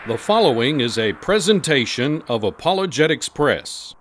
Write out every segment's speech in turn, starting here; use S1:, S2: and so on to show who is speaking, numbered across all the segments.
S1: The following is a presentation of Apologetics Press.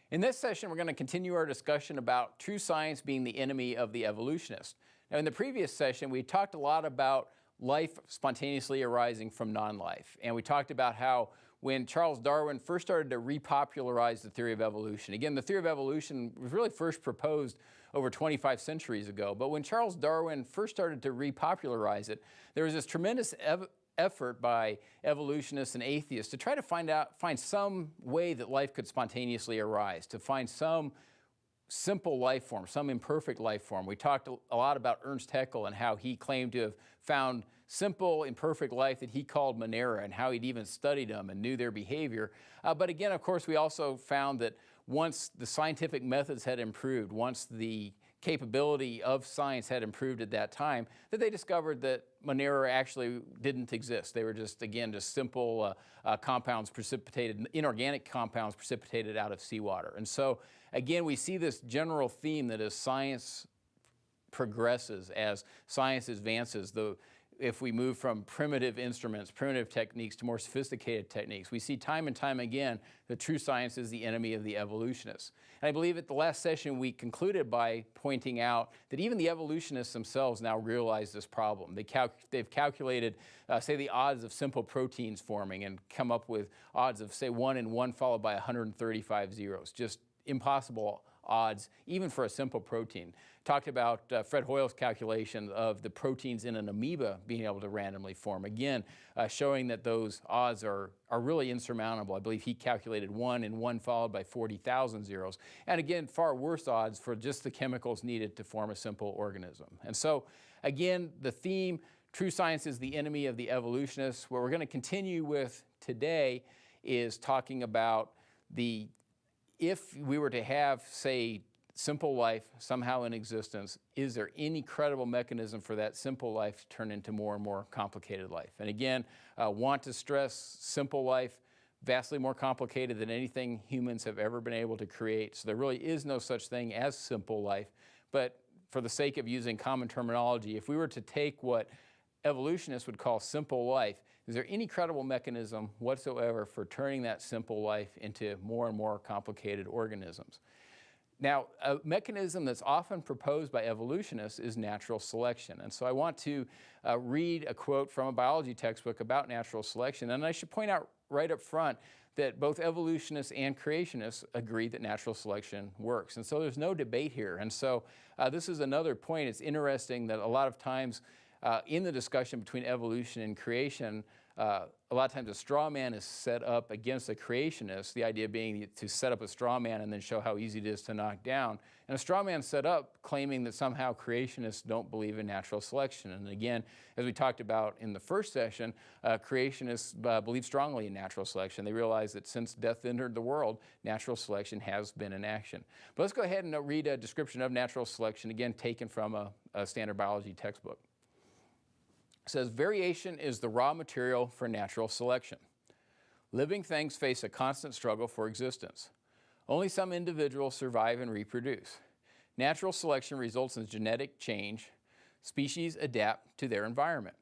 S2: In this session, we're going to continue our discussion about true science being the enemy of the evolutionist. Now, in the previous session, we talked a lot about life spontaneously arising from non-life. And we talked about how when Charles Darwin first started to repopularize the theory of evolution, again, the theory of evolution was really first proposed over 25 centuries ago. But when Charles Darwin first started to repopularize it, there was this tremendous effort by evolutionists and atheists to try to find some way that life could spontaneously arise, to find some simple life form, some imperfect life form. We talked a lot about Ernst Haeckel and how he claimed to have found simple, imperfect life that he called Monera, and how he'd even studied them and knew their behavior. But again, of course, we also found that once the scientific methods had improved, once the capability of science had improved at that time, that they discovered that Monera actually didn't exist. They were just, again, just simple compounds precipitated, inorganic compounds precipitated out of seawater. And so, again, we see this general theme that as science progresses, as science advances, if we move from primitive instruments, primitive techniques to more sophisticated techniques, we see time and time again that true science is the enemy of the evolutionists. And I believe at the last session we concluded by pointing out that even the evolutionists themselves now realize this problem. They've calculated, say, the odds of simple proteins forming and come up with odds of, say, 1 and 1 followed by 135 zeros. Just impossible odds, even for a simple protein. Talked about Fred Hoyle's calculation of the proteins in an amoeba being able to randomly form. Again, showing that those odds are really insurmountable. I believe he calculated 1 and 1 followed by 40,000 zeros. And again, far worse odds for just the chemicals needed to form a simple organism. And so, again, the theme, true science is the enemy of the evolutionists. What we're going to continue with today is talking about if we were to have, say, simple life somehow in existence, is there any credible mechanism for that simple life to turn into more and more complicated life? And again, want to stress simple life, vastly more complicated than anything humans have ever been able to create. So there really is no such thing as simple life. But for the sake of using common terminology, if we were to take what evolutionists would call simple life, is there any credible mechanism whatsoever for turning that simple life into more and more complicated organisms? Now, a mechanism that's often proposed by evolutionists is natural selection. And so I want to read a quote from a biology textbook about natural selection. And I should point out right up front that both evolutionists and creationists agree that natural selection works. And so there's no debate here. And so this is another point. It's interesting that a lot of times in the discussion between evolution and creation, a lot of times a straw man is set up against a creationist, the idea being to set up a straw man and then show how easy it is to knock down. And a straw man set up claiming that somehow creationists don't believe in natural selection. And again, as we talked about in the first session, creationists believe strongly in natural selection. They realize that since death entered the world, natural selection has been in action. But let's go ahead and read a description of natural selection, again taken from a standard biology textbook. It says, variation is the raw material for natural selection. Living things face a constant struggle for existence. Only some individuals survive and reproduce. Natural selection results in genetic change. Species adapt to their environment.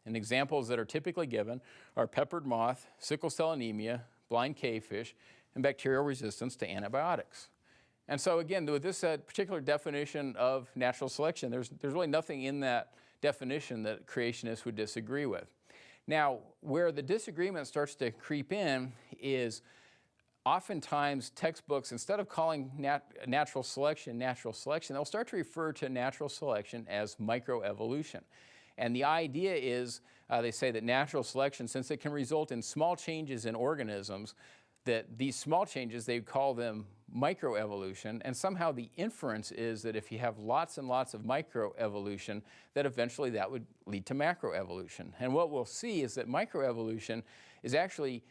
S2: And examples that are typically given are peppered moth, sickle cell anemia, blind cavefish, and bacterial resistance to antibiotics. And so again, with this particular definition of natural selection, there's really nothing in that definition that creationists would disagree with. Now, where the disagreement starts to creep in is oftentimes textbooks, instead of calling natural selection, they'll start to refer to natural selection as microevolution. And the idea is, they say that natural selection, since it can result in small changes in organisms, that these small changes, they call them microevolution, and somehow the inference is that if you have lots and lots of microevolution, that eventually that would lead to macroevolution. And what we'll see is that microevolution is actually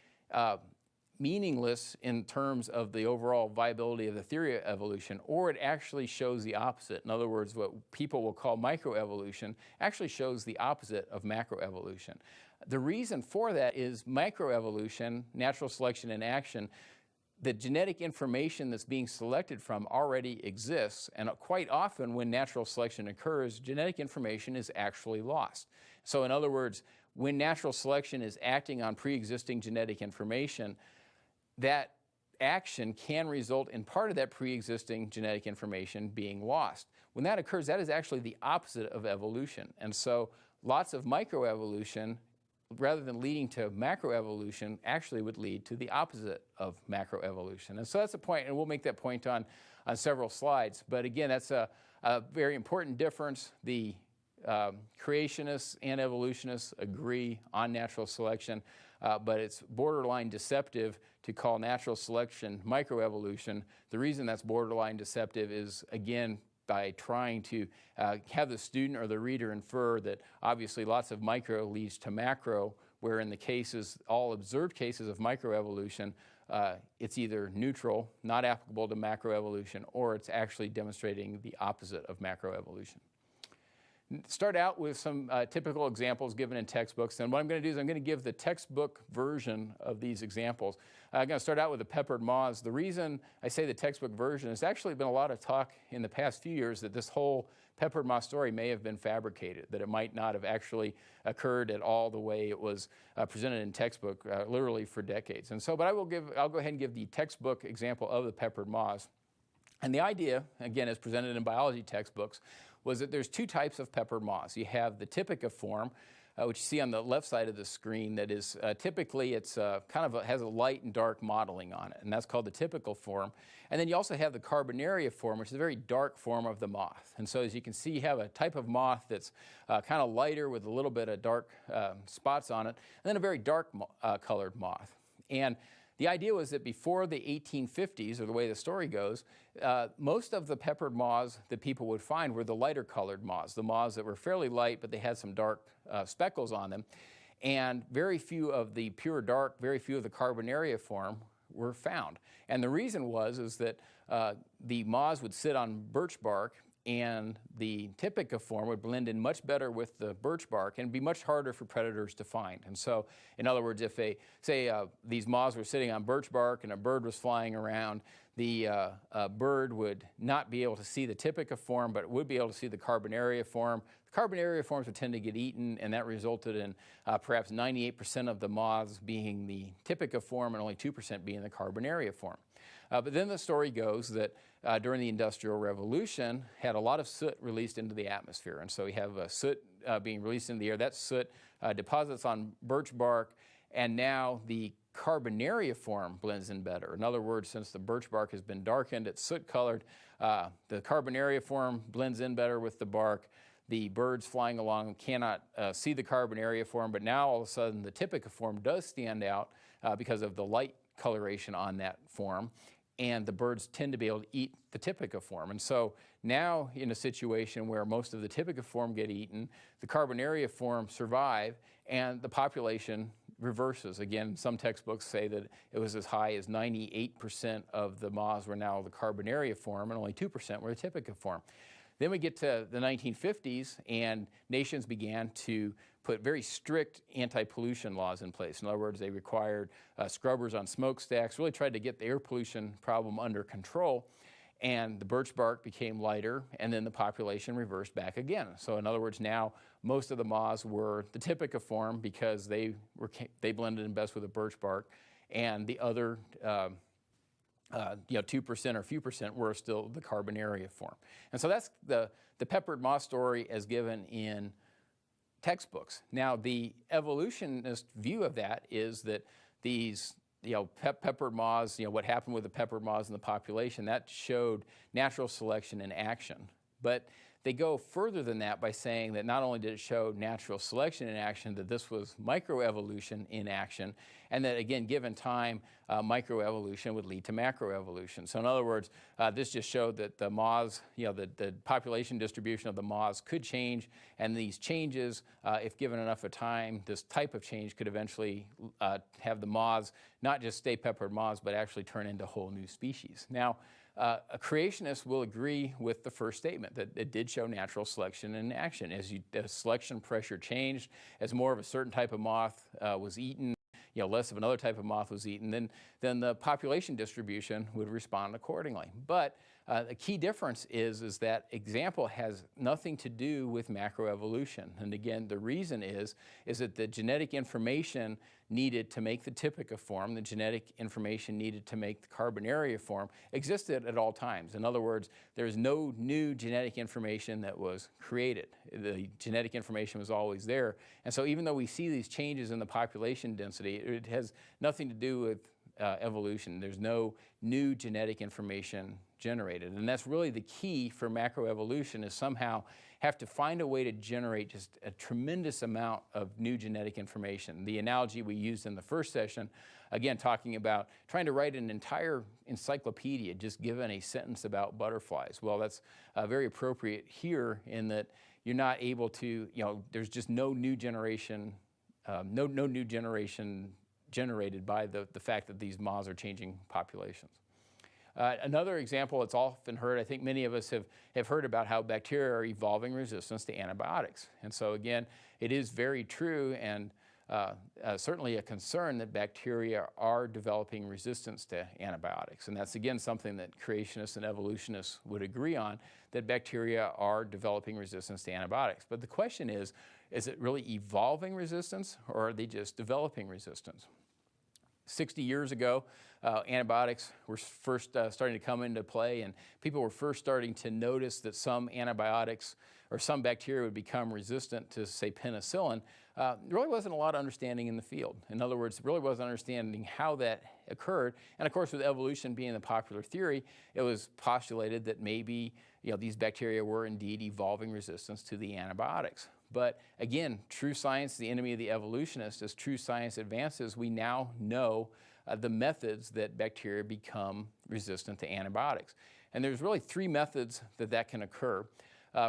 S2: meaningless in terms of the overall viability of the theory of evolution, or it actually shows the opposite. In other words, what people will call microevolution actually shows the opposite of macroevolution. The reason for that is microevolution, natural selection in action, the genetic information that's being selected from already exists, and quite often when natural selection occurs, genetic information is actually lost. So in other words, when natural selection is acting on pre-existing genetic information, that action can result in part of that pre-existing genetic information being lost. When that occurs, that is actually the opposite of evolution. And so lots of microevolution, rather than leading to macroevolution, actually would lead to the opposite of macroevolution. And so that's a point, and we'll make that point on several slides. But again, that's a very important difference. The creationists and evolutionists agree on natural selection, but it's borderline deceptive to call natural selection microevolution. The reason that's borderline deceptive is, again, by trying to have the student or the reader infer that obviously lots of micro leads to macro, where in the cases, all observed cases of microevolution, it's either neutral, not applicable to macroevolution, or it's actually demonstrating the opposite of macroevolution. Start out with some typical examples given in textbooks. And what I'm going to do is I'm going to give the textbook version of these examples. I'm going to start out with the peppered moths. The reason I say the textbook version, there's actually been a lot of talk in the past few years that this whole peppered moth story may have been fabricated, that it might not have actually occurred at all the way it was presented in textbook, literally for decades. And so, but I'll go ahead and give the textbook example of the peppered moths. And the idea, again, as presented in biology textbooks, was that there's two types of peppered moths. You have the typica form, which you see on the left side of the screen, that is typically it's has a light and dark modeling on it, and that's called the typical form. And then you also have the carbonaria form, which is a very dark form of the moth. And so as you can see, you have a type of moth that's kind of lighter with a little bit of dark spots on it, and then a very dark colored moth. And the idea was that before the 1850s, or the way the story goes, most of the peppered moths that people would find were the lighter colored moths, the moths that were fairly light, but they had some dark speckles on them. And very few of the pure dark, very few of the carbonaria form were found. And the reason is that the moths would sit on birch bark, and the typica form would blend in much better with the birch bark and be much harder for predators to find. And so, in other words, if these moths were sitting on birch bark and a bird was flying around, the bird would not be able to see the typica form, but would be able to see the carbonaria form. The carbonaria forms would tend to get eaten, and that resulted in perhaps 98% of the moths being the typica form and only 2% being the carbonaria form. But then the story goes that during the Industrial Revolution, had a lot of soot released into the atmosphere. And so we have soot being released into the air. That soot deposits on birch bark, and now the carbonaria form blends in better. In other words, since the birch bark has been darkened, it's soot-colored, the carbonaria form blends in better with the bark. The birds flying along cannot see the carbonaria form, but now all of a sudden the typica form does stand out because of the light coloration on that form, and the birds tend to be able to eat the typica form. And so now in a situation where most of the typica form get eaten, the carbonaria form survive, and the population reverses. Again, some textbooks say that it was as high as 98% of the moths were now the carbonaria form, and only 2% were the typica form. Then we get to the 1950s, and nations began to put very strict anti-pollution laws in place. In other words, they required scrubbers on smokestacks, really tried to get the air pollution problem under control, and the birch bark became lighter, and then the population reversed back again. So in other words, now most of the moths were the typica form because they blended in best with the birch bark, and the other 2% or few percent were still the carbonaria form. And so that's the peppered moth story as given in textbooks. Now, the evolutionist view of that is that these peppered moths, what happened with the peppered moths in the population, that showed natural selection in action. But they go further than that by saying that not only did it show natural selection in action, that this was microevolution in action, and that, again, given time, microevolution would lead to macroevolution. So in other words, this just showed that the moths, the population distribution of the moths could change, and these changes, if given enough of time, this type of change could eventually have the moths not just stay peppered moths, but actually turn into whole new species. Now, a creationist will agree with the first statement, that it did show natural selection in action. As selection pressure changed, as more of a certain type of moth was eaten, less of another type of moth was eaten, then the population distribution would respond accordingly. But the key difference is that example has nothing to do with macroevolution. And again, the reason is that the genetic information needed to make the Typica form, the genetic information needed to make the Carbonaria form, existed at all times. In other words, there's no new genetic information that was created. The genetic information was always there. And so even though we see these changes in the population density, it has nothing to do with evolution. There's no new genetic information generated. And that's really the key for macroevolution, is somehow have to find a way to generate just a tremendous amount of new genetic information. The analogy we used in the first session, again, talking about trying to write an entire encyclopedia just given a sentence about butterflies. Well, that's very appropriate here in that you're not able to, there's just no new generation, no new generation generated by the fact that these moths are changing populations. Another example that's often heard, I think many of us have heard about how bacteria are evolving resistance to antibiotics. And so again, it is very true and certainly a concern that bacteria are developing resistance to antibiotics. And that's again something that creationists and evolutionists would agree on, that bacteria are developing resistance to antibiotics. But the question is it really evolving resistance, or are they just developing resistance? 60 years ago, antibiotics were first starting to come into play, and people were first starting to notice that some antibiotics or some bacteria would become resistant to, say, penicillin. There really wasn't a lot of understanding in the field. In other words, there really wasn't understanding how that occurred. And of course, with evolution being the popular theory, it was postulated that maybe these bacteria were indeed evolving resistance to the antibiotics. But again, true science, the enemy of the evolutionist, as true science advances, we now know the methods that bacteria become resistant to antibiotics. And there's really three methods that can occur.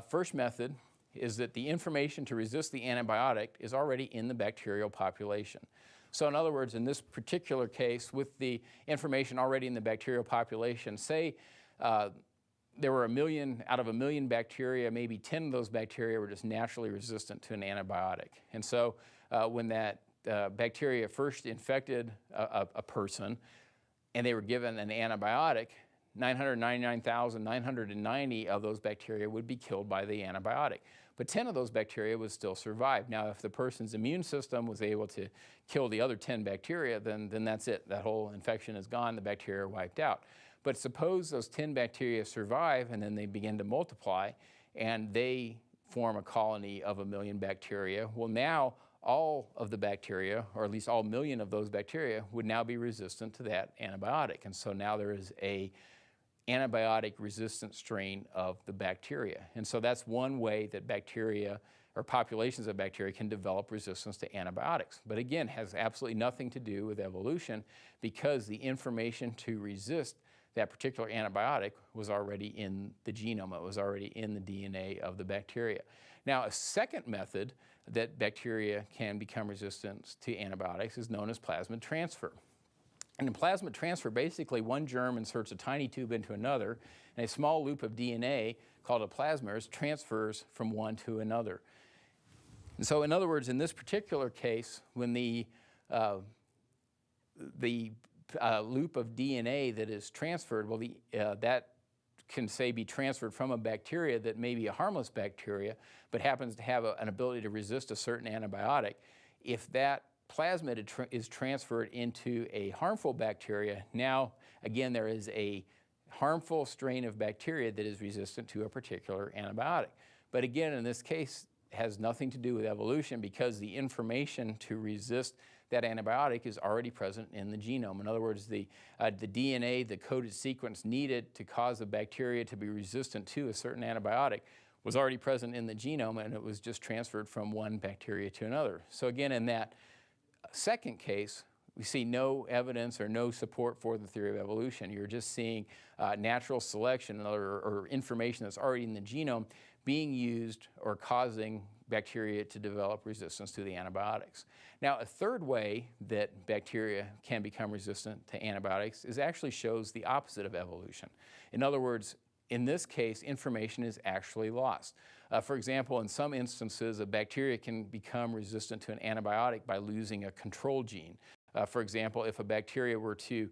S2: First method is that the information to resist the antibiotic is already in the bacterial population. So in other words, in this particular case, with the information already in the bacterial population, say there were out of a million bacteria, maybe 10 of those bacteria were just naturally resistant to an antibiotic. And so when that bacteria first infected a person and they were given an antibiotic, 999,990 of those bacteria would be killed by the antibiotic. But 10 of those bacteria would still survive. Now, if the person's immune system was able to kill the other 10 bacteria, then that's it. That whole infection is gone, the bacteria are wiped out. But suppose those 10 bacteria survive and then they begin to multiply and they form a colony of 1 million bacteria. Well, now all of the bacteria, or at least all million of those bacteria, would now be resistant to that antibiotic. And so now there is a antibiotic resistant strain of the bacteria. And so that's one way that bacteria or populations of bacteria can develop resistance to antibiotics. But again, has absolutely nothing to do with evolution, because the information to resist that particular antibiotic was already in the genome. It was already in the DNA of the bacteria. Now, a second method that bacteria can become resistant to antibiotics is known as plasmid transfer. And in plasmid transfer, basically one germ inserts a tiny tube into another, and a small loop of DNA called a plasmid transfers from one to another. And so in other words, in this particular case, when the loop of DNA that is transferred, well, that can, say, be transferred from a bacteria that may be a harmless bacteria, but happens to have an ability to resist a certain antibiotic. If that plasmid is transferred into a harmful bacteria, now, again, there is a harmful strain of bacteria that is resistant to a particular antibiotic. But again, in this case, it has nothing to do with evolution, because the information to resist that antibiotic is already present in the genome. In other words, the DNA, the coded sequence needed to cause a bacteria to be resistant to a certain antibiotic was already present in the genome, and it was just transferred from one bacteria to another. So again, in that second case, we see no evidence or no support for the theory of evolution. You're just seeing natural selection or information that's already in the genome being used or causing bacteria to develop resistance to the antibiotics. Now, a third way that bacteria can become resistant to antibiotics actually shows the opposite of evolution. In other words, in this case, information is actually lost. For example, in some instances, a bacteria can become resistant to an antibiotic by losing a control gene. For example, if a bacteria were to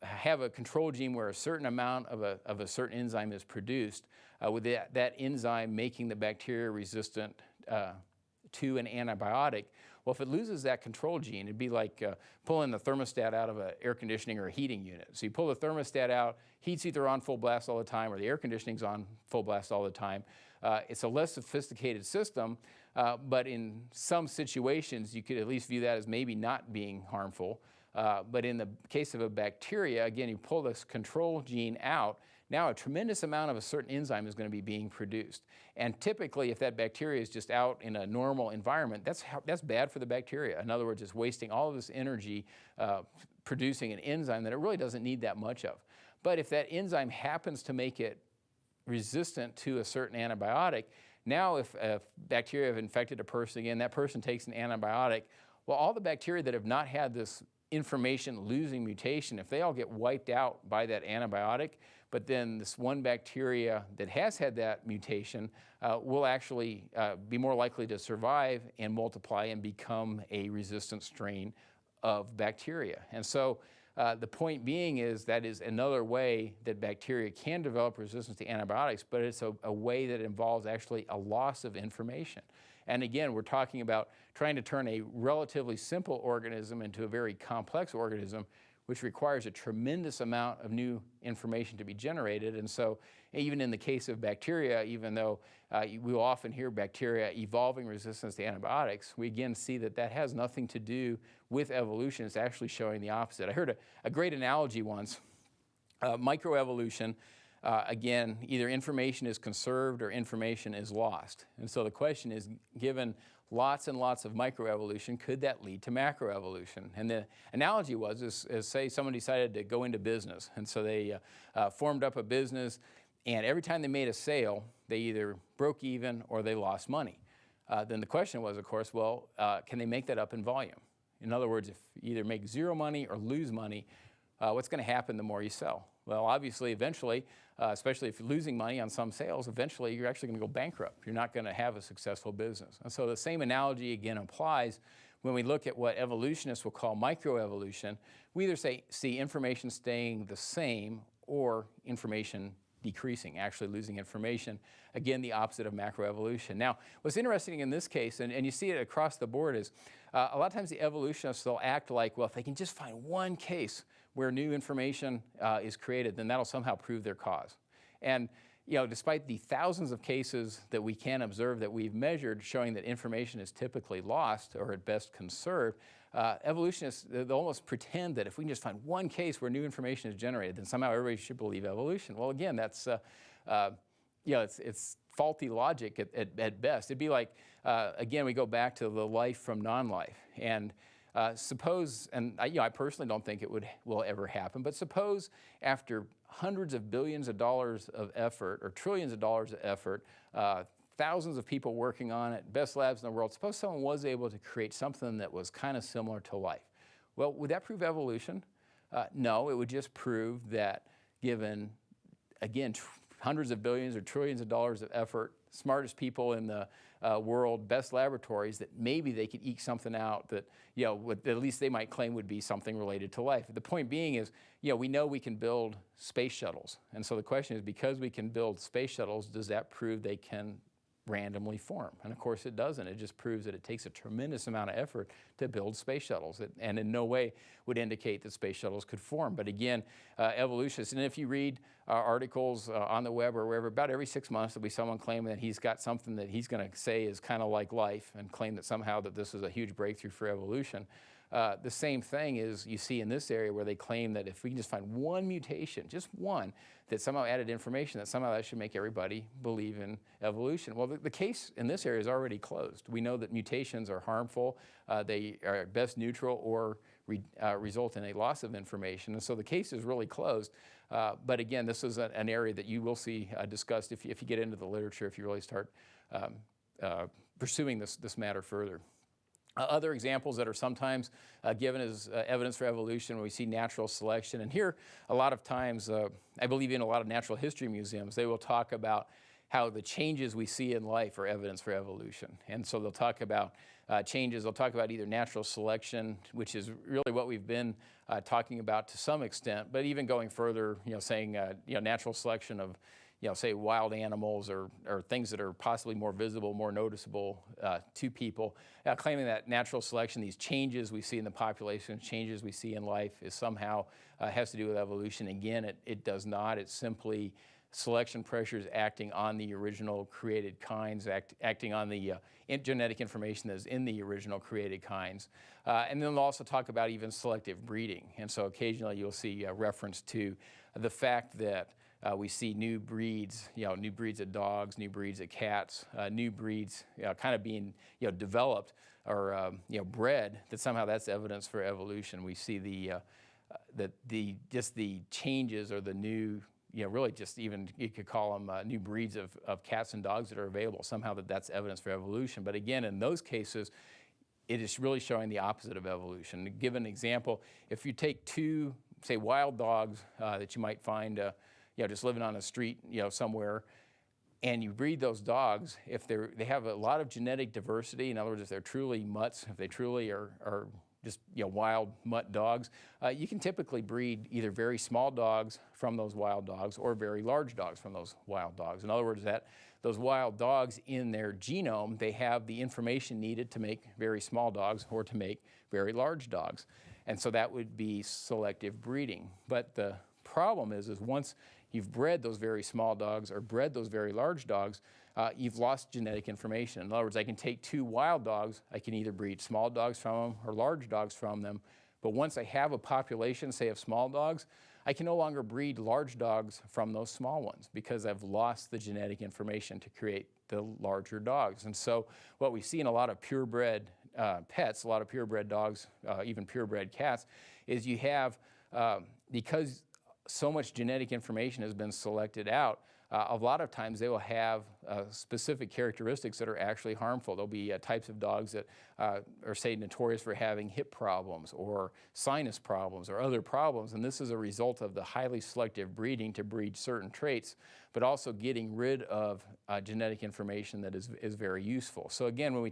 S2: have a control gene where a certain amount of a certain enzyme is produced, with that enzyme making the bacteria resistant to an antibiotic. Well, if it loses that control gene, it'd be like pulling the thermostat out of an air conditioning or a heating unit. So you pull the thermostat out, heat's either on full blast all the time or the air conditioning's on full blast all the time. It's a less sophisticated system, but in some situations you could at least view that as maybe not being harmful. But in the case of a bacteria, again, you pull this control gene out, now a tremendous amount of a certain enzyme is going to be being produced. And typically, if that bacteria is just out in a normal environment, that's bad for the bacteria. In other words, it's wasting all of this energy producing an enzyme that it really doesn't need that much of. But if that enzyme happens to make it resistant to a certain antibiotic, now if bacteria have infected a person again, that person takes an antibiotic, well, all the bacteria that have not had this information losing mutation, if they all get wiped out by that antibiotic, but then this one bacteria that has had that mutation will actually be more likely to survive and multiply and become a resistant strain of bacteria. And so the point being is that is another way that bacteria can develop resistance to antibiotics, but it's a way that involves actually a loss of information. And again, we're talking about trying to turn a relatively simple organism into a very complex organism, which requires a tremendous amount of new information to be generated. And so even in the case of bacteria, even though we will often hear bacteria evolving resistance to antibiotics, we again see that that has nothing to do with evolution. It's actually showing the opposite. I heard a great analogy once, microevolution. Again, either information is conserved or information is lost. And so the question is, given lots and lots of microevolution, could that lead to macroevolution? And the analogy was, is say someone decided to go into business. And so they formed up a business, and every time they made a sale, they either broke even or they lost money. Then the question was, of course, well, can they make that up in volume? In other words, if you either make zero money or lose money, what's going to happen the more you sell? Well, obviously, eventually, especially if you're losing money on some sales, eventually you're actually going to go bankrupt. You're not going to have a successful business. And so the same analogy again applies when we look at what evolutionists will call microevolution. We either see information staying the same or information decreasing, actually losing information. Again, the opposite of macroevolution. Now, what's interesting in this case, and you see it across the board, is a lot of times the evolutionists, they'll act like, well, if they can just find one case where new information is created, then that'll somehow prove their cause. And despite the thousands of cases that we can observe that we've measured showing that information is typically lost or at best conserved, evolutionists, they'll almost pretend that if we can just find one case where new information is generated, then somehow everybody should believe evolution. Well, again, that's it's faulty logic at best. It'd be like, again, we go back to the life from non-life. And suppose, and I personally don't think it will ever happen, but suppose after hundreds of billions of dollars of effort or trillions of dollars of effort, thousands of people working on it, best labs in the world, suppose someone was able to create something that was kind of similar to life. Well, would that prove evolution? No, it would just prove that given, again, hundreds of billions or trillions of dollars of effort, smartest people in the world, best laboratories, that maybe they could eke something out that, what at least they might claim would be something related to life. The point being is, we know we can build space shuttles. And so the question is, because we can build space shuttles, does that prove they can randomly form? And of course it doesn't. It just proves that it takes a tremendous amount of effort to build space shuttles, and in no way would indicate that space shuttles could form. But again, evolutionists, and if you read articles on the web or wherever, about every 6 months there'll be someone claiming that he's got something that he's going to say is kind of like life and claim that somehow that this is a huge breakthrough for evolution. The same thing is you see in this area where they claim that if we can just find one mutation, just one, that somehow added information, that somehow that should make everybody believe in evolution. Well, the case in this area is already closed. We know that mutations are harmful. They are at best neutral or result in a loss of information. And so the case is really closed. But again, this is an area that you will see discussed if you get into the literature, if you really start pursuing this matter further. Other examples that are sometimes given as evidence for evolution, when we see natural selection. And here, a lot of times, I believe in a lot of natural history museums, they will talk about how the changes we see in life are evidence for evolution. And so they'll talk about changes. They'll talk about either natural selection, which is really what we've been talking about to some extent, but even going further, saying natural selection of say wild animals or things that are possibly more visible, more noticeable to people, claiming that natural selection, these changes we see in the population, changes we see in life, is somehow has to do with evolution. Again, it does not. It's simply selection pressures acting on the original created kinds, acting on the genetic information that is in the original created kinds. And then they'll also talk about even selective breeding. And so occasionally you'll see a reference to the fact that we see new breeds, new breeds of dogs, new breeds of cats, new breeds kind of being developed or bred, that somehow that's evidence for evolution. We see just the changes or the new, really just even you could call them new breeds of cats and dogs that are available. Somehow that's evidence for evolution. But again, in those cases, it is really showing the opposite of evolution. To give an example, if you take two, say, wild dogs that you might find just living on a street, somewhere, and you breed those dogs, if they have a lot of genetic diversity, in other words, if they're truly mutts, if they truly are just wild mutt dogs, you can typically breed either very small dogs from those wild dogs or very large dogs from those wild dogs. In other words, that those wild dogs in their genome, they have the information needed to make very small dogs or to make very large dogs. And so that would be selective breeding. But the problem is once you've bred those very small dogs or bred those very large dogs, you've lost genetic information. In other words, I can take two wild dogs, I can either breed small dogs from them or large dogs from them, but once I have a population, say, of small dogs, I can no longer breed large dogs from those small ones because I've lost the genetic information to create the larger dogs. And so what we see in a lot of purebred pets, a lot of purebred dogs, even purebred cats, is you have, because so much genetic information has been selected out, a lot of times they will have specific characteristics that are actually harmful. There'll be types of dogs that are, say, notorious for having hip problems or sinus problems or other problems, and this is a result of the highly selective breeding to breed certain traits, but also getting rid of genetic information that is very useful. So again, when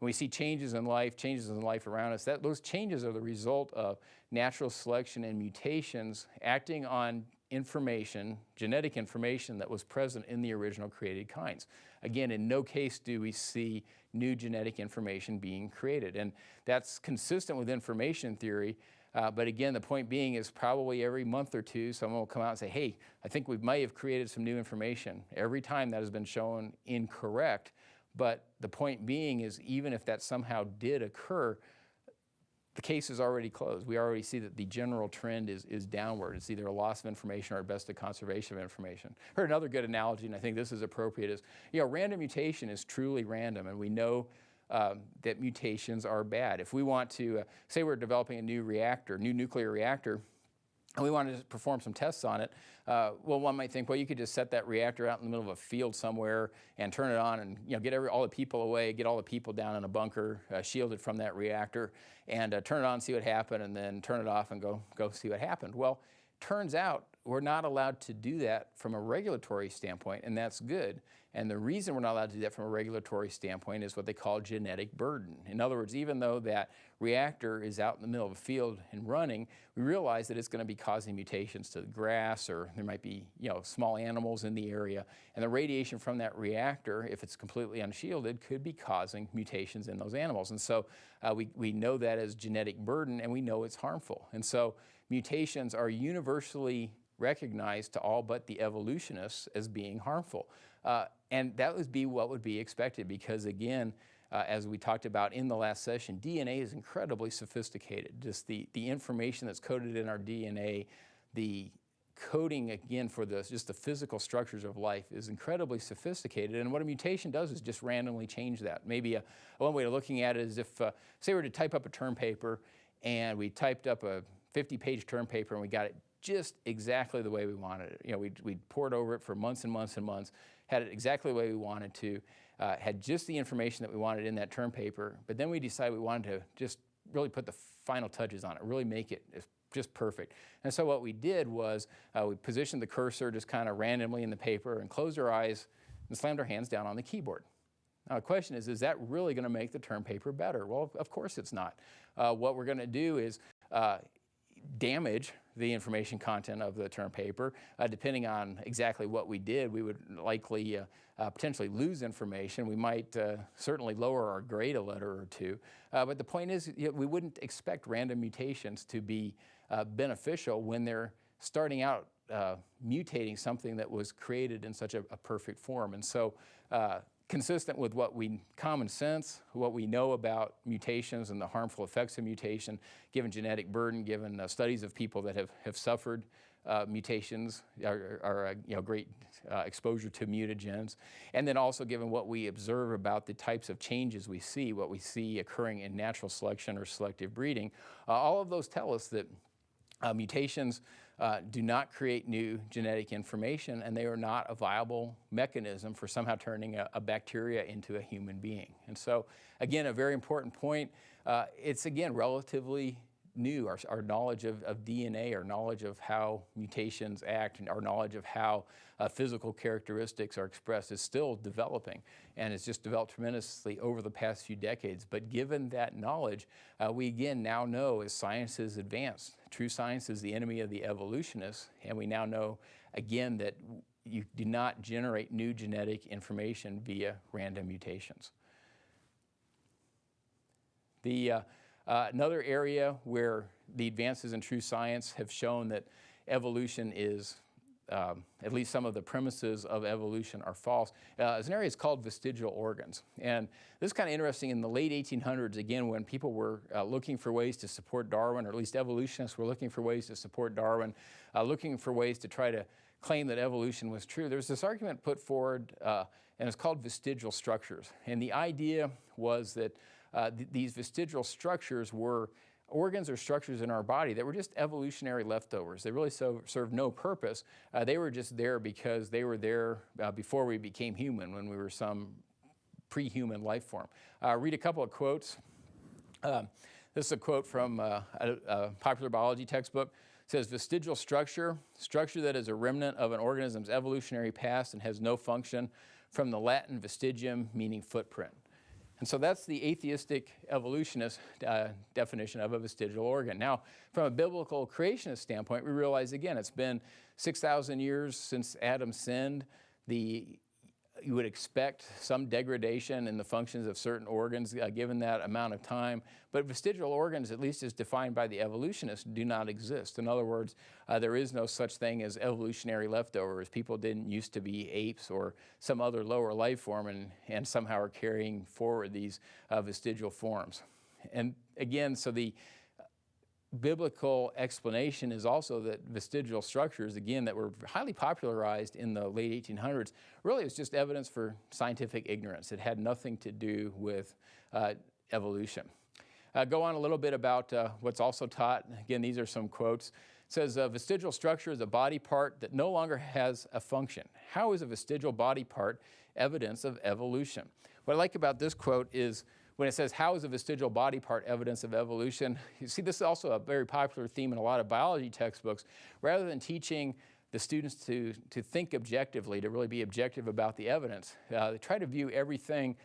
S2: we see changes in life around us, those changes are the result of natural selection and mutations acting on information, genetic information that was present in the original created kinds. Again, in no case do we see new genetic information being created. And that's consistent with information theory. But again, the point being is probably every month or two, someone will come out and say, hey, I think we might have created some new information. Every time that has been shown incorrect. But the point being is even if that somehow did occur, the case is already closed. We already see that the general trend is downward. It's either a loss of information or at best a conservation of information. I heard another good analogy, and I think this is appropriate, is random mutation is truly random, and we know that mutations are bad. If we want to, say we're developing a new nuclear reactor, and we wanted to perform some tests on it, well, one might think, well, you could just set that reactor out in the middle of a field somewhere and turn it on and get all the people away, get all the people down in a bunker, shielded from that reactor, and turn it on, see what happened, and then turn it off and go see what happened. Well, turns out we're not allowed to do that from a regulatory standpoint, and that's good. And the reason we're not allowed to do that from a regulatory standpoint is what they call genetic burden. In other words, even though that reactor is out in the middle of a field and running, we realize that it's going to be causing mutations to the grass, or there might be small animals in the area. And the radiation from that reactor, if it's completely unshielded, could be causing mutations in those animals. And so we know that as genetic burden, and we know it's harmful. And so mutations are universally recognized to all but the evolutionists as being harmful. And that would be what would be expected because, again, as we talked about in the last session, DNA is incredibly sophisticated. Just the information that's coded in our DNA, the coding, again, for just the physical structures of life is incredibly sophisticated. And what a mutation does is just randomly change that. Maybe one way of looking at it is if, say we were to type up a term paper and we typed up a 50-page term paper and we got it just exactly the way we wanted it. We'd poured over it for months and months and months, had it exactly the way we wanted to, had just the information that we wanted in that term paper, but then we decided we wanted to just really put the final touches on it, really make it just perfect. And so what we did was we positioned the cursor just kind of randomly in the paper and closed our eyes and slammed our hands down on the keyboard. Now the question is that really going to make the term paper better? Well, of course it's not. What we're going to do is damage the information content of the term paper. Depending on exactly what we did, we would likely potentially lose information. We might certainly lower our grade a letter or two. But the point is, we wouldn't expect random mutations to be beneficial when they're starting out mutating something that was created in such a perfect form. And so consistent with common sense, what we know about mutations and the harmful effects of mutation, given genetic burden, given studies of people that have suffered mutations, or great exposure to mutagens, and then also given what we observe about the types of changes we see, what we see occurring in natural selection or selective breeding, all of those tell us that mutations do not create new genetic information, and they are not a viable mechanism for somehow turning a bacteria into a human being. And so, again, a very important point. It's, again, relatively new. Our knowledge of DNA, our knowledge of how mutations act, and our knowledge of how physical characteristics are expressed is still developing, and it's just developed tremendously over the past few decades. But given that knowledge, we again now know, as science has advanced, true science is the enemy of the evolutionists, and we now know again that you do not generate new genetic information via random mutations. Another area where the advances in true science have shown that evolution is, at least some of the premises of evolution are false, is an area called vestigial organs. And this is kind of interesting. In the late 1800s, again, when people were looking for ways to support Darwin, or at least evolutionists were looking for ways to support Darwin, looking for ways to try to claim that evolution was true, there was this argument put forward, and it's called vestigial structures. And the idea was that these vestigial structures were organs or structures in our body that were just evolutionary leftovers. They really served no purpose. They were just there because they were there before we became human, when we were some pre-human life form. Read a couple of quotes. This is a quote from a popular biology textbook. It says, "Vestigial structure that is a remnant of an organism's evolutionary past and has no function, from the Latin vestigium, meaning footprint." And so that's the atheistic evolutionist definition of a vestigial organ. Now, from a biblical creationist standpoint, we realize, again, it's been 6,000 years since Adam sinned. You would expect some degradation in the functions of certain organs given that amount of time. But vestigial organs, at least as defined by the evolutionists, do not exist. In other words, there is no such thing as evolutionary leftovers. People didn't used to be apes or some other lower life form and somehow are carrying forward these vestigial forms. And again, so the biblical explanation is also that vestigial structures, again, that were highly popularized in the late 1800s, really was just evidence for scientific ignorance. It had nothing to do with evolution. Go on a little bit about what's also taught. Again, these are some quotes. It says, "Vestigial structure is a body part that no longer has a function. How is a vestigial body part evidence of evolution?" What I like about this quote is, when it says, "How is a vestigial body part evidence of evolution?" You see, this is also a very popular theme in a lot of biology textbooks. Rather than teaching the students to think objectively, to really be objective about the evidence, they try to view everything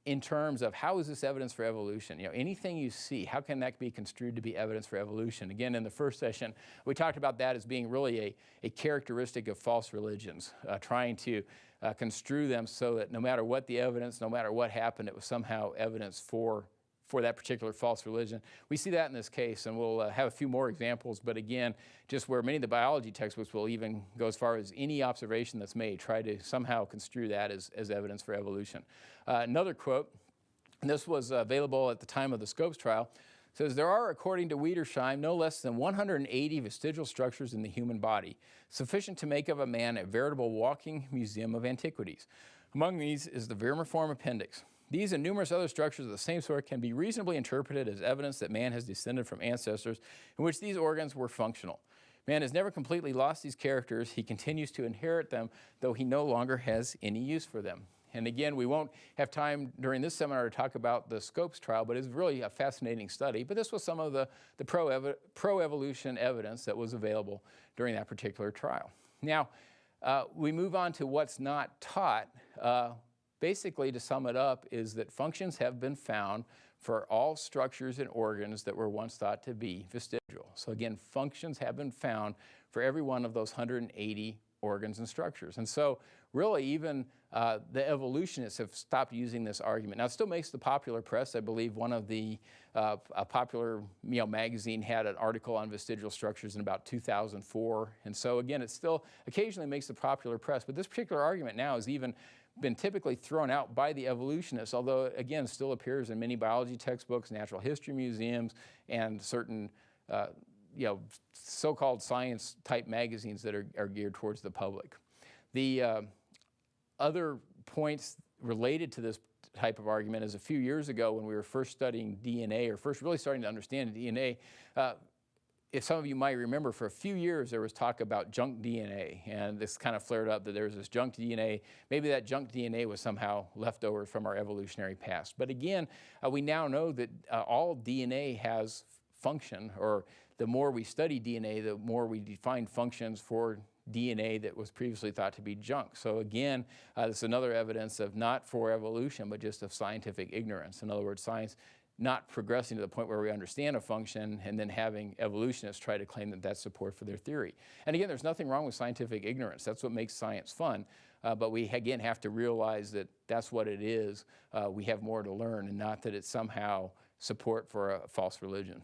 S2: in terms of, how is this evidence for evolution? Anything you see, how can that be construed to be evidence for evolution? Again, in the first session, we talked about that as being really a characteristic of false religions, trying to construe them so that no matter what the evidence, no matter what happened, it was somehow evidence for that particular false religion. We see that in this case, and we'll have a few more examples, but again, just where many of the biology textbooks will even go as far as any observation that's made, try to somehow construe that as evidence for evolution. Another quote, and this was available at the time of the Scopes trial, says, "There are, according to Wiedersheim, no less than 180 vestigial structures in the human body, sufficient to make of a man a veritable walking museum of antiquities. Among these is the vermiform appendix. These and numerous other structures of the same sort can be reasonably interpreted as evidence that man has descended from ancestors in which these organs were functional. Man has never completely lost these characters. He continues to inherit them, though he no longer has any use for them." And again, we won't have time during this seminar to talk about the Scopes trial, but it's really a fascinating study. But this was some of the pro-evolution evidence that was available during that particular trial. Now, We move on to what's not taught. Basically, to sum it up, is that functions have been found for all structures and organs that were once thought to be vestigial. So again, functions have been found for every one of those 180 organs and structures. And so really even the evolutionists have stopped using this argument. Now it still makes the popular press. I believe one of the a popular magazine had an article on vestigial structures in about 2004. And so again, it still occasionally makes the popular press. But this particular argument now has even been typically thrown out by the evolutionists, although again still appears in many biology textbooks, natural history museums, and certain so-called science type magazines that are geared towards the public. The other points related to this type of argument is a few years ago when we were first studying DNA, or first really starting to understand DNA, if some of you might remember, for a few years there was talk about junk DNA, and this kind of flared up that there was this junk DNA. Maybe that junk DNA was somehow left over from our evolutionary past. But again, we now know that all DNA has function, or the more we study DNA, the more we define functions for DNA that was previously thought to be junk. So again, this is another evidence of not for evolution, but just of scientific ignorance. In other words, science not progressing to the point where we understand a function and then having evolutionists try to claim that that's support for their theory. And again, there's nothing wrong with scientific ignorance. That's what makes science fun. But we, again, have to realize that that's what it is. We have more to learn, and not that it's somehow support for a false religion.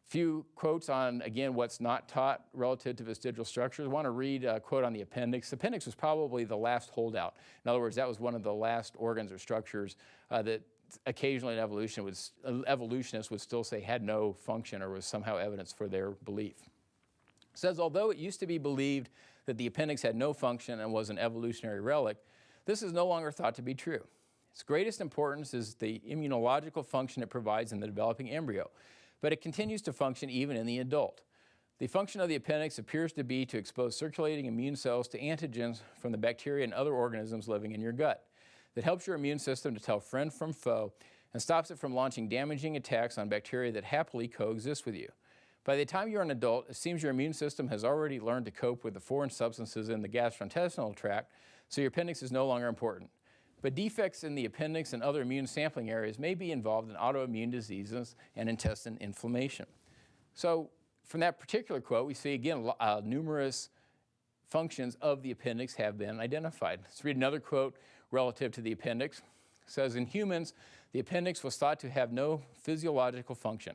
S2: Few quotes on, again, what's not taught relative to vestigial structures. I want to read a quote on the appendix. The appendix was probably the last holdout. In other words, that was one of the last organs or structures that occasionally an evolutionist would still say had no function or was somehow evidence for their belief. It says, although it used to be believed that the appendix had no function and was an evolutionary relic, this is no longer thought to be true. Its greatest importance is the immunological function it provides in the developing embryo, but it continues to function even in the adult. The function of the appendix appears to be to expose circulating immune cells to antigens from the bacteria and other organisms living in your gut. That helps your immune system to tell friend from foe and stops it from launching damaging attacks on bacteria that happily coexist with you. By the time you're an adult, it seems your immune system has already learned to cope with the foreign substances in the gastrointestinal tract, so your appendix is no longer important. But defects in the appendix and other immune sampling areas may be involved in autoimmune diseases and intestine inflammation. So from that particular quote, we see again numerous functions of the appendix have been identified. Let's read another quote relative to the appendix. It says, in humans, the appendix was thought to have no physiological function.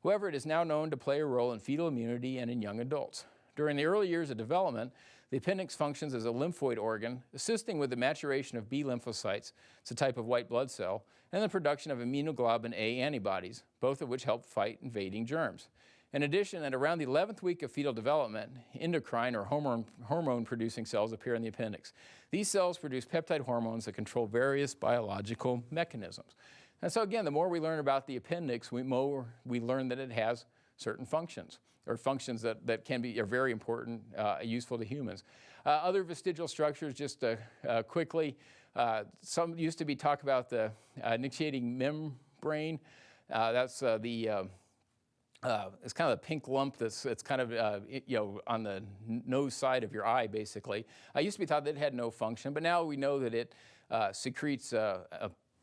S2: However, it is now known to play a role in fetal immunity and in young adults. During the early years of development, the appendix functions as a lymphoid organ, assisting with the maturation of B lymphocytes, it's a type of white blood cell, and the production of immunoglobulin A antibodies, both of which help fight invading germs. In addition, at around the 11th week of fetal development, endocrine or hormone-producing cells appear in the appendix. These cells produce peptide hormones that control various biological mechanisms. And so again, the more we learn about the appendix, we learn that it has certain functions, or functions that are very important, useful to humans. Other vestigial structures, just quickly, some used to be talk about the initiating membrane. That's it's kind of a pink lump it's kind of on the nose side of your eye, basically. I used to be thought that it had no function, but now we know that it secretes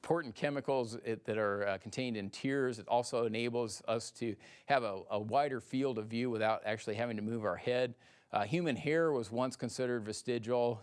S2: important chemicals that are contained in tears. It also enables us to have a wider field of view without actually having to move our head. Human hair was once considered vestigial.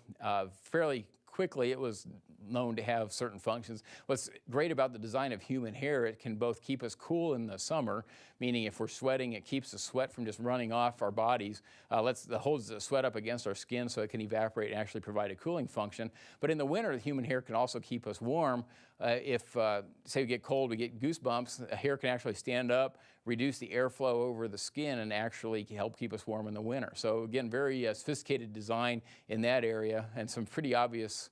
S2: Fairly quickly, it was known to have certain functions. What's great about the design of human hair, it can both keep us cool in the summer, meaning if we're sweating, it keeps the sweat from just running off our bodies. Holds the sweat up against our skin so it can evaporate and actually provide a cooling function. But in the winter, the human hair can also keep us warm. If, say we get cold, we get goosebumps, the hair can actually stand up, reduce the airflow over the skin, and actually help keep us warm in the winter. So again, very sophisticated design in that area, and some pretty obvious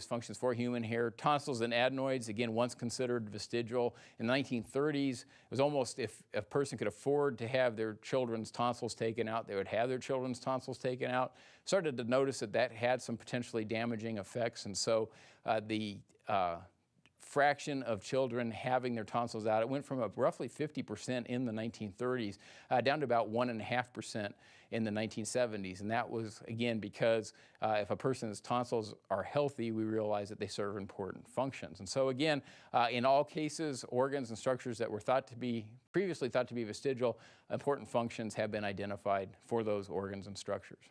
S2: functions for human hair. Tonsils and adenoids, again, once considered vestigial. In the 1930s, it was almost, if a person could afford to have their children's tonsils taken out, they would have their children's tonsils taken out. Started to notice that had some potentially damaging effects, and so the fraction of children having their tonsils out. It went from roughly 50% in the 1930s down to about 1.5% in the 1970s. And that was, again, because if a person's tonsils are healthy, we realize that they serve important functions. And so again, in all cases, organs and structures that were previously thought to be vestigial, important functions have been identified for those organs and structures.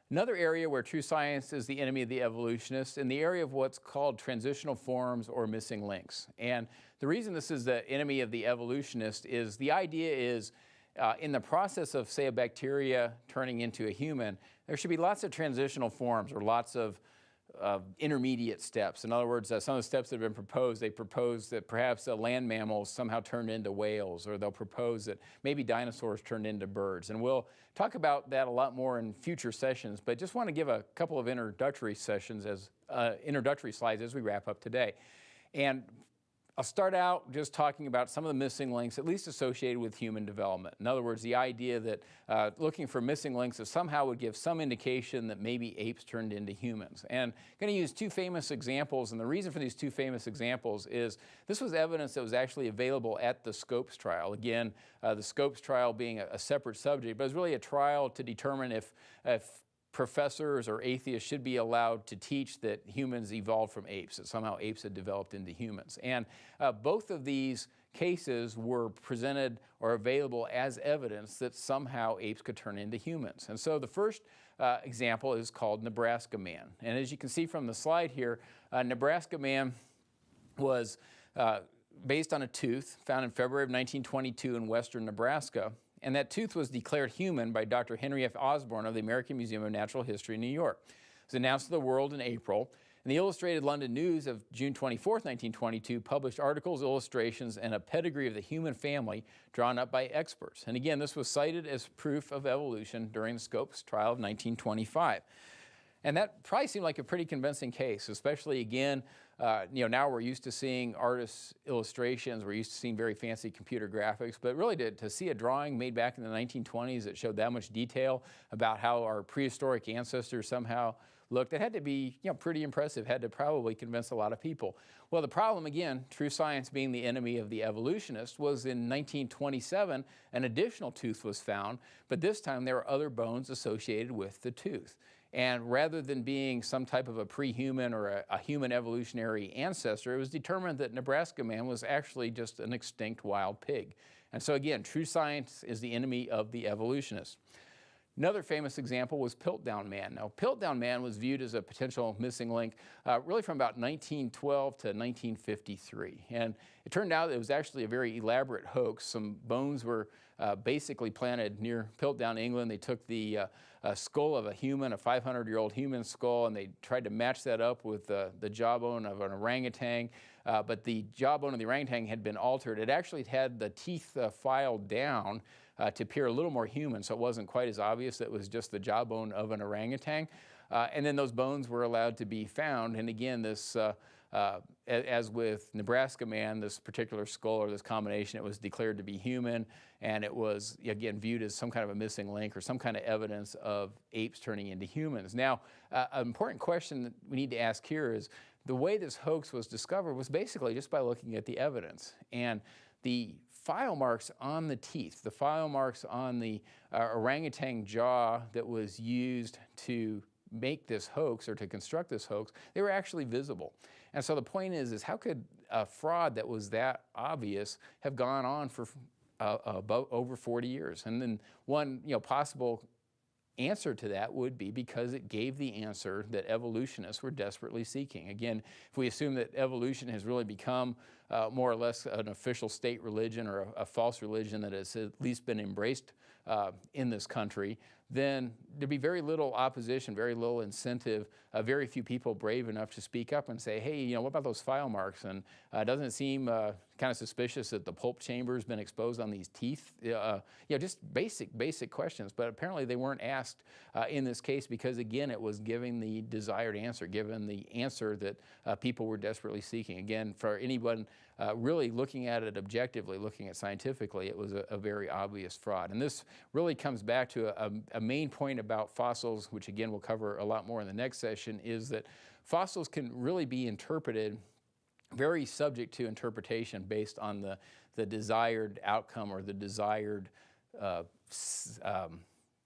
S2: Another area where true science is the enemy of the evolutionists in the area of what's called transitional forms or missing links. And the reason this is the enemy of the evolutionist is the idea is in the process of, say, a bacteria turning into a human, there should be lots of transitional forms or lots of intermediate steps. In other words, some of the steps that have been proposed, they propose that perhaps land mammals somehow turned into whales, or they'll propose that maybe dinosaurs turned into birds. And we'll talk about that a lot more in future sessions, but just want to give a couple of introductory slides as we wrap up today. And I'll start out just talking about some of the missing links, at least associated with human development. In other words, the idea that looking for missing links that somehow would give some indication that maybe apes turned into humans. And I'm going to use two famous examples, and the reason for these two famous examples is this was evidence that was actually available at the Scopes trial. Again, the Scopes trial being a separate subject, but it was really a trial to determine if professors or atheists should be allowed to teach that humans evolved from apes, that somehow apes had developed into humans. And both of these cases were presented or available as evidence that somehow apes could turn into humans. And so the first example is called Nebraska Man. And as you can see from the slide here, Nebraska Man was based on a tooth found in February of 1922 in western Nebraska. And that tooth was declared human by Dr. Henry F. Osborne of the American Museum of Natural History in New York. It was announced to the world in April, and the Illustrated London News of June 24, 1922, published articles, illustrations, and a pedigree of the human family drawn up by experts. And again, this was cited as proof of evolution during the Scopes trial of 1925. And that probably seemed like a pretty convincing case, especially, again, now we're used to seeing artists' illustrations, we're used to seeing very fancy computer graphics, but really to see a drawing made back in the 1920s that showed that much detail about how our prehistoric ancestors somehow looked, it had to be pretty impressive, had to probably convince a lot of people. Well, the problem, again, true science being the enemy of the evolutionist, was in 1927 an additional tooth was found, but this time there were other bones associated with the tooth. And rather than being some type of a pre-human or a human evolutionary ancestor, it was determined that Nebraska Man was actually just an extinct wild pig. And so again, true science is the enemy of the evolutionists. Another famous example was Piltdown Man. Now, Piltdown Man was viewed as a potential missing link really from about 1912 to 1953. And it turned out it was actually a very elaborate hoax. Some bones were basically planted near Piltdown, England. They took the skull of a human, a 500-year-old human skull, and they tried to match that up with the jawbone of an orangutan. But the jawbone of the orangutan had been altered. It actually had the teeth filed down to appear a little more human, so it wasn't quite as obvious that it was just the jawbone of an orangutan. And then those bones were allowed to be found. And again, this, as with Nebraska Man, this particular skull or this combination, it was declared to be human, and it was, again, viewed as some kind of a missing link or some kind of evidence of apes turning into humans. Now, an important question that we need to ask here is, the way this hoax was discovered was basically just by looking at the evidence. And the file marks on the teeth, the file marks on the orangutan jaw that was used to make this hoax or to construct this hoax, they were actually visible. And so the point is how could a fraud that was that obvious have gone on for about over 40 years? And then one possible answer to that would be because it gave the answer that evolutionists were desperately seeking. Again, if we assume that evolution has really become more or less an official state religion or a false religion that has at least been embraced in this country, then there'd be very little opposition, very little incentive, very few people brave enough to speak up and say, hey, what about those file marks? And doesn't it seem kind of suspicious that the pulp chamber has been exposed on these teeth? Just basic questions. But apparently they weren't asked in this case because, again, it was giving the desired answer, given the answer that people were desperately seeking. Again, for anyone really looking at it objectively, looking at scientifically, it was a very obvious fraud. And this really comes back to a main point about fossils, which again we'll cover a lot more in the next session, is that fossils can really be interpreted very subject to interpretation based on the desired outcome or the desired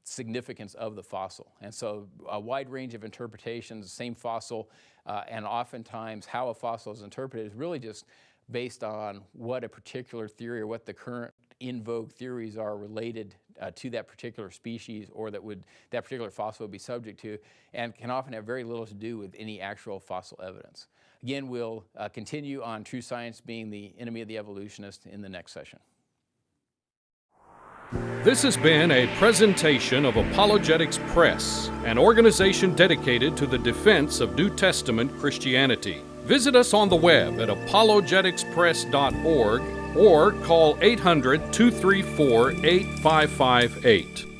S2: significance of the fossil. And so a wide range of interpretations, same fossil, and oftentimes how a fossil is interpreted is really just based on what a particular theory or what the current in vogue theories are related to that particular species or that particular fossil would be subject to, and can often have very little to do with any actual fossil evidence. Again, we'll continue on true science being the enemy of the evolutionist in the next session.
S1: This has been a presentation of Apologetics Press, an organization dedicated to the defense of New Testament Christianity. Visit us on the web at apologeticspress.org or call 800-234-8558.